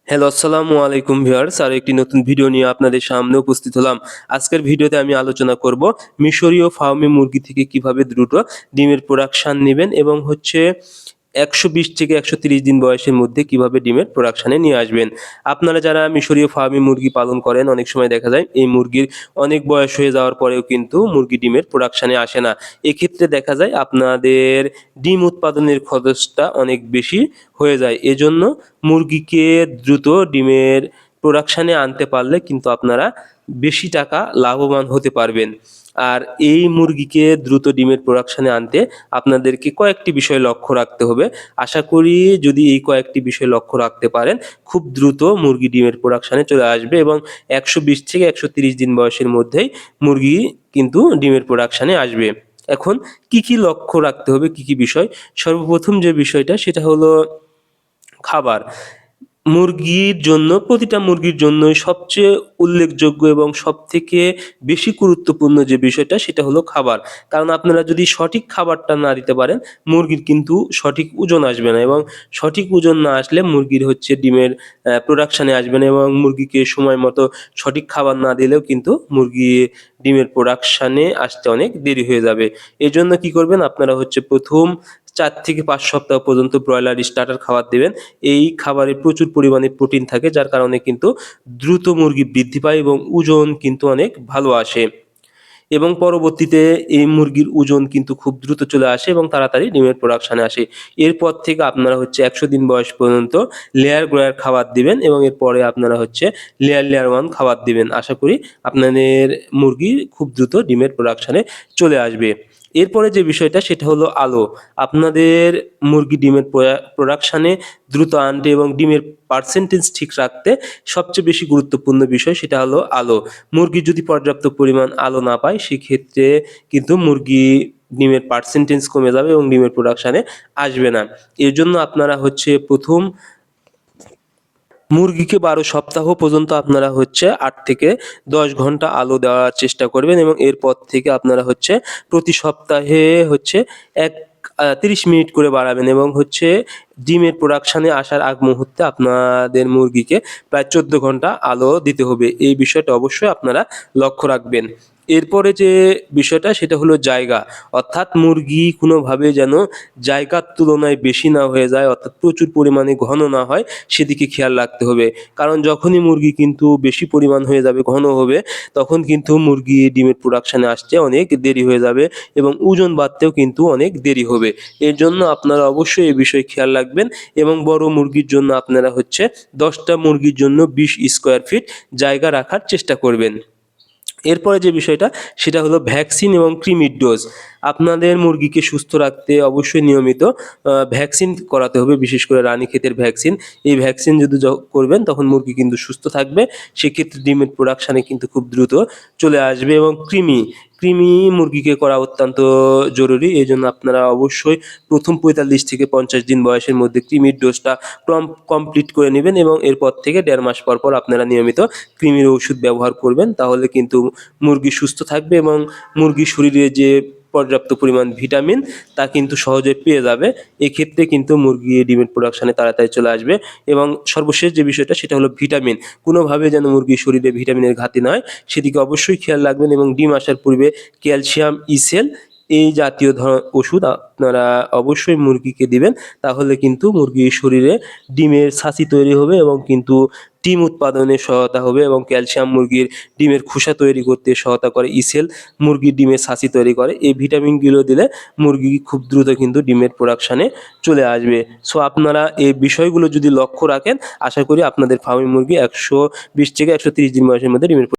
Hello, আসসালামু আলাইকুম viewers. আরো একটি নতুন ভিডিও নিয়ে আপনাদের সামনে উপস্থিত হলাম। আজকের ভিডিওতে আমি আলোচনা করব মিশরীয় ফার্মে মুরগি থেকে কিভাবে দ্রুত ডিমের প্রোডাকশন নিবেন এবং ১২০ থেকে ১৩০ দিন বয়সের মধ্যে কিভাবে ডিমের প্রোডাকশনে নিয়ে আসবেন। আপনারা যারা মিশরীয় ফার্মে মুরগি পালন করেন, অনেক সময় দেখা যায় এই মুরগির অনেক বয়স হয়ে যাওয়ার পরেও কিন্তু মুরগি ডিমের প্রোডাকশনে আসে না। এক্ষেত্রে দেখা যায় আপনাদের ডিম উৎপাদনের খরচটা অনেক বেশি হয়ে যায়। এজন্য মুরগিকে দ্রুত ডিমের প্রোডাকশনে আনতে পারলে কিন্তু আপনারা বেশি টাকা লাভবান হতে পারবেন। আর এই মুরগিকে দ্রুত ডিমের প্রোডাকশনে আনতে আপনাদেরকে কয়েকটি বিষয় লক্ষ্য রাখতে হবে। আশা করি যদি এই কয়েকটি বিষয় লক্ষ্য রাখতে পারেন, খুব দ্রুত মুরগি ডিমের প্রোডাকশনে চলে আসবে এবং ১২০ থেকে ১৩০ দিন বয়সের মধ্যেই মুরগি কিন্তু ডিমের প্রোডাকশনে আসবে। এখন কি লক্ষ্য রাখতে হবে, কি বিষয়? সর্বপ্রথম যে বিষয়টা সেটা হলো খাবার। প্রতিটা মুরগির জন্যই সবচেয়ে উল্লেখযোগ্য এবং সবথেকে বেশি গুরুত্বপূর্ণ যে বিষয়টা সেটা হলো খাবার। কারণ আপনারা যদি সঠিক খাবারটা না দিতে পারেন, মুরগির কিন্তু সঠিক ওজন আসবে না এবং সঠিক ওজন না আসলে মুরগির ডিমের প্রোডাকশনে আসবে না এবং মুরগিকে সময় মতো সঠিক খাবার না দিলেও কিন্তু মুরগি ডিমের প্রোডাকশনে আসতে অনেক দেরি হয়ে যাবে। এজন্য কি করবেন আপনারা ১ম ৪ থেকে ৫ সপ্তাহ পর্যন্ত ব্রয়লার স্টার্টার খাবার দিবেন। এই খাবারে প্রচুর পরিমাণে প্রোটিন থাকে, যার কারণে কিন্তু দ্রুত মুরগি বৃদ্ধি পায় এবং ওজন কিন্তু অনেক ভালো আসে এবং পরবর্তীতে এই মুরগির ওজন কিন্তু খুব দ্রুত চলে আসে এবং তাড়াতাড়ি ডিমের প্রোডাকশনে আসে। এরপর থেকে আপনারা ১০০ দিন বয়স পর্যন্ত লেয়ার খাবার দিবেন এবং এরপরে আপনারা লেয়ার 1 খাবার দিবেন। আশা করি আপনাদের মুরগি খুব দ্রুত ডিমের প্রোডাকশনে চলে আসবে। এরপরে যে বিষয়টা সেটা হলো আলো। আপনাদের মুরগি ডিমের প্রোডাকশনে দ্রুত আনতে এবং ডিমের পার্সেন্টেজ ঠিক রাখতে সবচেয়ে বেশি গুরুত্বপূর্ণ বিষয় সেটা হলো আলো। মুরগি যদি পর্যাপ্ত পরিমাণ আলো না পায়, সেক্ষেত্রে কিন্তু মুরগি ডিমের পার্সেন্টেজ কমে যাবে এবং ডিমের প্রোডাকশনে আসবে না। এর জন্য আপনারা ১ম মুরগিকে ১২ সপ্তাহ পর্যন্ত আপনারা ৮ থেকে ১০ ঘন্টা আলো দেওয়ার চেষ্টা করবেন এবং এরপর থেকে আপনারা প্রতি সপ্তাহে ৩০ মিনিট করে বাড়াবেন এবং ডিমের প্রোডাকশনে আসার আগ মুহূর্তে আপনাদের মুরগিকে প্রায় ১৪ ঘন্টা আলো দিতে হবে। এই বিষয়টা অবশ্যই আপনারা লক্ষ্য রাখবেন। এরপরে যে বিষয়টা সেটা হলো জায়গা। অর্থাৎ মুরগি কোনোভাবে যেন জায়গার তুলনায় বেশি না হয়ে যায়, অর্থাৎ প্রচুর পরিমাণে ঘন না হয়, সেদিকে খেয়াল রাখতে হবে। কারণ যখনই মুরগি কিন্তু বেশি পরিমাণ হয়ে যাবে, ঘন হবে, তখন কিন্তু মুরগি ডিমের প্রোডাকশনে আসতে অনেক দেরি হয়ে যাবে এবং ওজন বাড়তেও কিন্তু অনেক দেরি হবে। এর জন্য আপনারা অবশ্যই এই বিষয়ে খেয়াল রাখবেন এবং বড় মুরগির জন্য আপনারা ১০ টা মুরগির জন্য ২০ স্কয়ার ফিট জায়গা রাখার চেষ্টা করবেন। এরপরে যে বিষয়টা সেটা হলো ভ্যাকসিন এবং কৃমির ডোজ। আপনাদের মুরগিকে সুস্থ রাখতে অবশ্যই নিয়মিত ভ্যাকসিন করাতে হবে, বিশেষ করে রানীক্ষেতের ভ্যাকসিন। এই ভ্যাকসিন যদি করবেন তখন মুরগি কিন্তু সুস্থ থাকবে। সেক্ষেত্রে ডিমের প্রোডাকশনে কিন্তু খুব দ্রুত চলে আসবে এবং কৃমি মুরগিকে করা অত্যন্ত জরুরি। এজন্য আপনারা অবশ্যই ১ম ৪৫ থেকে ৫০ দিন বয়সের মধ্যে কৃমির ডোজটা কমপ্লিট করে নিবেন এবং এরপর থেকে ১.৫ মাস পর আপনারা নিয়মিত কৃমির ওষুধ ব্যবহার করবেন। তাহলে কিন্তু মুরগি সুস্থ থাকবে এবং মুরগির শরীরে যে পর্যাপ্ত পরিমাণ ভিটামিন তা কিন্তু সহজে পেয়ে যাবে। এক্ষেত্রে কিন্তু মুরগি ডিমের প্রোডাকশনে তাড়াতাড়ি চলে আসবে এবং সর্বশেষ যে বিষয়টা সেটা হলো ভিটামিন। কোনোভাবে যেন মুরগির শরীরে ভিটামিনের ঘাটতি না হয়, সেদিকে অবশ্যই খেয়াল রাখবেন এবং ডিম আসার পূর্বে ক্যালসিয়াম, ইসেল এই জাতীয় ওষুধ আপনারা অবশ্যই মুরগিকে দিবেন। তাহলে কিন্তু মুরগির শরীরে ডিমের ছাঁচি তৈরি হবে এবং কিন্তু ডিম উৎপাদনে সহায়তা হবে এবং ক্যালসিয়াম মুরগির ডিমের খোসা তৈরি করতে সহায়তা করে, ইসেল মুরগির ডিমের ছাঁচি তৈরি করে। এই ভিটামিনগুলো দিলে মুরগি খুব দ্রুত কিন্তু ডিমের প্রোডাকশনে চলে আসবে। সো আপনারা এই বিষয়গুলো যদি লক্ষ্য রাখেন, আশা করি আপনাদের ফার্মের মুরগি ১২০ থেকে ১৩০ দিন বয়সের মধ্যে ডিমের